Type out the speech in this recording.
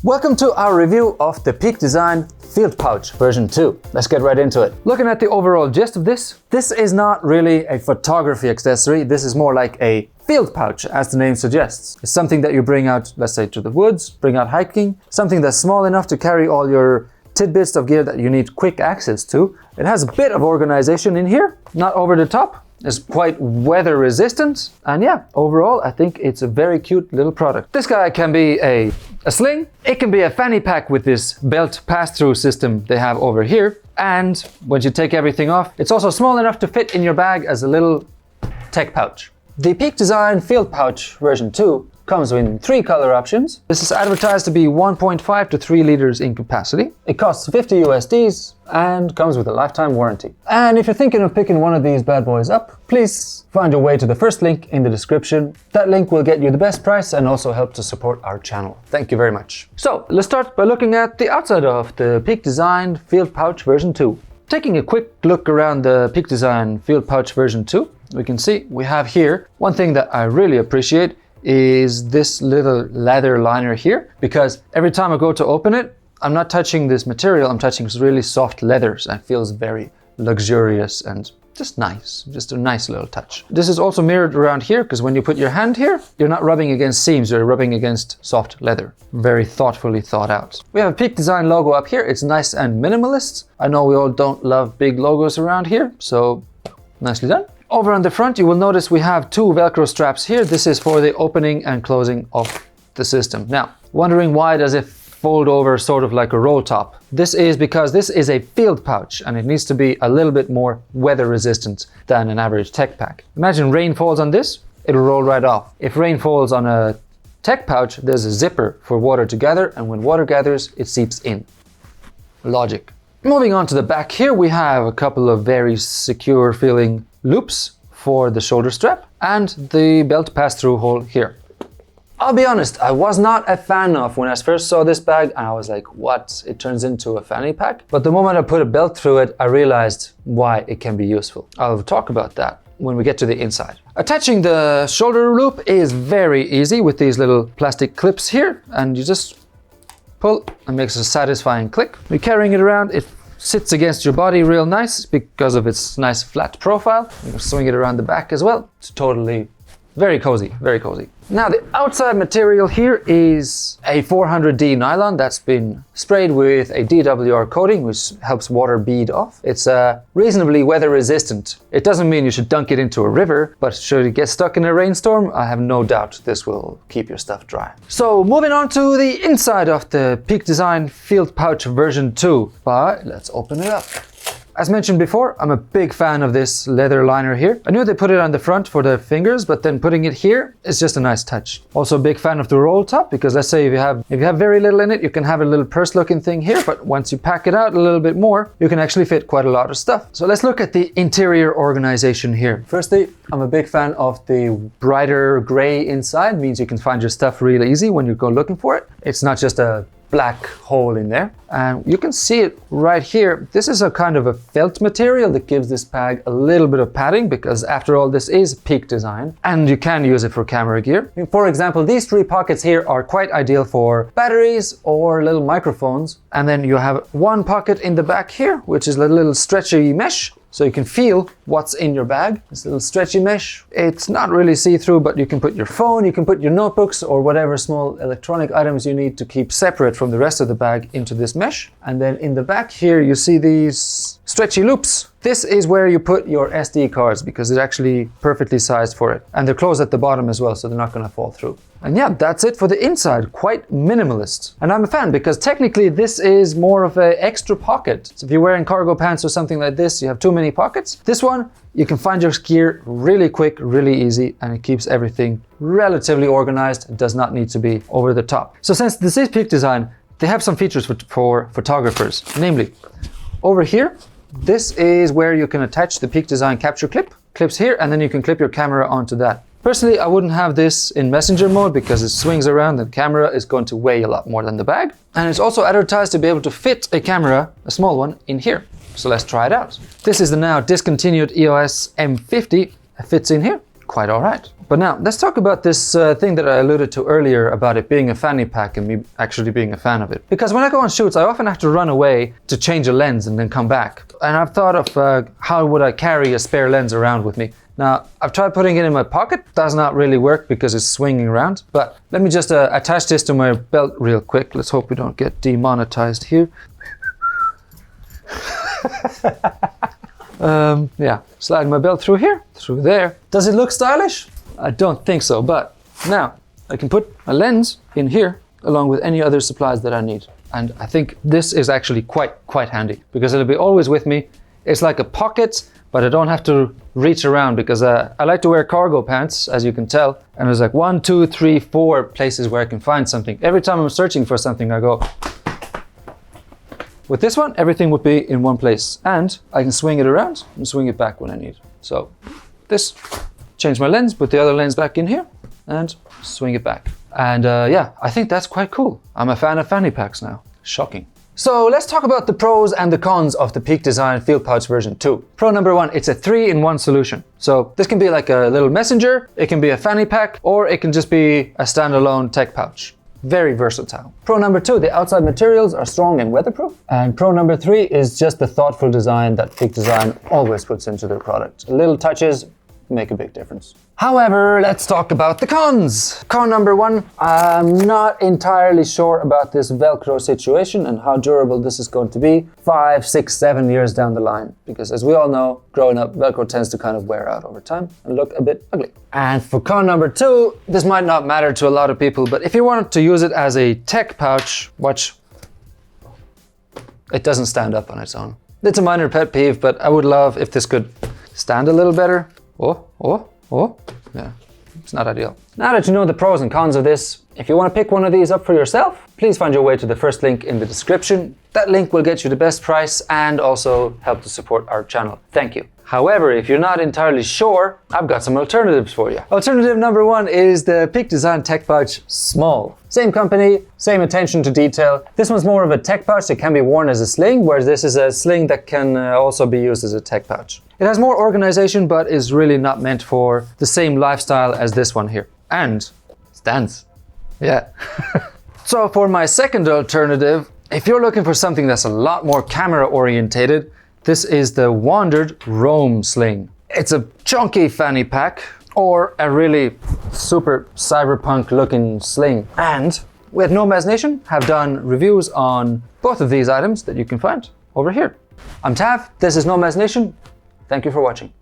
Welcome to our review of the Peak Design Field Pouch version 2. Let's get right into it. Looking at the overall gist of this is not really a photography accessory. This is more like a field pouch, as the name suggests. It's something that you bring out, let's say, to the woods, bring out hiking, something that's small enough to carry all your tidbits of gear that you need quick access to. It has a bit of organization in here, not over the top. It's quite weather resistant, and yeah, overall I think it's a very cute little product. This guy can be a sling, it can be a fanny pack with this belt pass-through system they have over here, and once you take everything off, it's also small enough to fit in your bag as a little tech pouch. The Peak Design Field Pouch version 2 comes in 3 color options. This is advertised to be 1.5 to 3 liters in capacity. It costs 50 USDs and comes with a lifetime warranty. And if you're thinking of picking one of these bad boys up, please find your way to the first link in the description. That link will get you the best price and also help to support our channel. Thank you very much. So let's start by looking at the outside of the Peak Design Field Pouch version 2. Taking a quick look around the Peak Design Field Pouch version 2, we can see we have here one thing that I really appreciate is this little leather liner here, because every time I go to open it, I'm not touching this material, I'm touching this really soft leathers, and it feels very luxurious and just nice, just a nice little touch. This is also mirrored around here, because when you put your hand here, you're not rubbing against seams, you're rubbing against soft leather. Very thoughtfully thought out. We have a Peak Design logo up here, it's nice and minimalist. I know we all don't love big logos around here, so nicely done. Over on the front, you will notice we have 2 Velcro straps here. This is for the opening and closing of the system. Now, wondering why does it fold over sort of like a roll top? This is because this is a field pouch and it needs to be a little bit more weather resistant than an average tech pack. Imagine rain falls on this, it'll roll right off. If rain falls on a tech pouch, there's a zipper for water to gather, and when water gathers, it seeps in. Logic. Moving on to the back here, we have a couple of very secure feeling loops for the shoulder strap and the belt pass-through hole here. I'll be honest, I was not a fan of when I first saw this bag and I was like, what? It turns into a fanny pack? But the moment I put a belt through it, I realized why it can be useful. I'll talk about that when we get to the inside. Attaching the shoulder loop is very easy with these little plastic clips here, and you just pull and makes a satisfying click. You're carrying it around, it sits against your body real nice because of its nice flat profile. You can swing it around the back as well. It's totally very cozy, very cozy. Now the outside material here is a 400D nylon that's been sprayed with a DWR coating which helps water bead off. It's reasonably weather resistant. It doesn't mean you should dunk it into a river, but should it get stuck in a rainstorm, I have no doubt this will keep your stuff dry. So moving on to the inside of the Peak Design Field Pouch version 2. But let's open it up. As mentioned before, I'm a big fan of this leather liner here. I knew they put it on the front for the fingers, but then putting it here is just a nice touch. Also a big fan of the roll top, because let's say if you have very little in it, you can have a little purse looking thing here, but once you pack it out a little bit more, you can actually fit quite a lot of stuff. So let's look at the interior organization here. Firstly, I'm a big fan of the brighter gray inside, means you can find your stuff real easy when you go looking for it. It's not just a black hole in there, and you can see it right here. This is a kind of a felt material that gives this bag a little bit of padding, because after all this is Peak Design and you can use it for camera gear. For example, these 3 pockets here are quite ideal for batteries or little microphones, and then you have 1 pocket in the back here which is a little stretchy mesh, so you can feel what's in your bag. This little stretchy mesh. It's not really see-through, but you can put your phone, you can put your notebooks or whatever small electronic items you need to keep separate from the rest of the bag into this mesh. And then in the back here, you see these stretchy loops. This is where you put your SD cards, because it's actually perfectly sized for it. And they're closed at the bottom as well, so they're not going to fall through. And yeah, that's it for the inside. Quite minimalist. And I'm a fan, because technically this is more of an extra pocket. So if you're wearing cargo pants or something like this, you have too many pockets. This one, you can find your gear really quick, really easy, and it keeps everything relatively organized. It does not need to be over the top. So since this is Peak Design, they have some features for photographers. Namely, over here, this is where you can attach the Peak Design capture clips here, and then you can clip your camera onto that. Personally, I wouldn't have this in messenger mode because it swings around and the camera is going to weigh a lot more than the bag. And it's also advertised to be able to fit a camera, a small one, in here. So let's try it out. This is the now discontinued EOS M50. It fits in here quite all right. But now, let's talk about this thing that I alluded to earlier about it being a fanny pack and me actually being a fan of it. Because when I go on shoots, I often have to run away to change a lens and then come back. And I've thought of how would I carry a spare lens around with me. Now, I've tried putting it in my pocket. Does not really work because it's swinging around. But let me just attach this to my belt real quick. Let's hope we don't get demonetized here. Yeah, slide my belt through here, through there. Does it look stylish? I don't think so, but now I can put a lens in here along with any other supplies that I need. And I think this is actually quite handy because it'll be always with me. It's like a pocket, but I don't have to reach around because I like to wear cargo pants, as you can tell. And there's like 1, 2, 3, 4 places where I can find something. Every time I'm searching for something, I go. With this one, everything would be in one place. And I can swing it around and swing it back when I need. So this, change my lens, put the other lens back in here and swing it back. And yeah, I think that's quite cool. I'm a fan of fanny packs now. Shocking. So let's talk about the pros and the cons of the Peak Design Field Pouch version 2. Pro number 1, it's a 3-in-1 solution. So this can be like a little messenger, it can be a fanny pack, or it can just be a standalone tech pouch. Very versatile. Pro number 2, the outside materials are strong and weatherproof. And pro number 3 is just the thoughtful design that Peak Design always puts into their product. Little touches make a big difference. However, let's talk about the cons. Con number 1, I'm not entirely sure about this Velcro situation and how durable this is going to be 5, 6, 7 years down the line. Because as we all know, growing up, Velcro tends to kind of wear out over time and look a bit ugly. And for con number 2, this might not matter to a lot of people, but if you wanted to use it as a tech pouch, watch, it doesn't stand up on its own. It's a minor pet peeve, but I would love if this could stand a little better. Oh, yeah, it's not ideal. Now that you know the pros and cons of this, if you want to pick one of these up for yourself, please find your way to the first link in the description. That link will get you the best price and also help to support our channel. Thank you. However, if you're not entirely sure, I've got some alternatives for you. Alternative number 1 is the Peak Design Tech Pouch Small. Same company, same attention to detail. This one's more of a tech pouch that can be worn as a sling, whereas this is a sling that can also be used as a tech pouch. It has more organization, but is really not meant for the same lifestyle as this one here. And stands. Yeah. So for my second alternative, if you're looking for something that's a lot more camera orientated, this is the Wandered Roam Sling. It's a chunky fanny pack or a really super cyberpunk looking sling. And we at Nomads Nation have done reviews on both of these items that you can find over here. I'm Tav, this is Nomads Nation. Thank you for watching.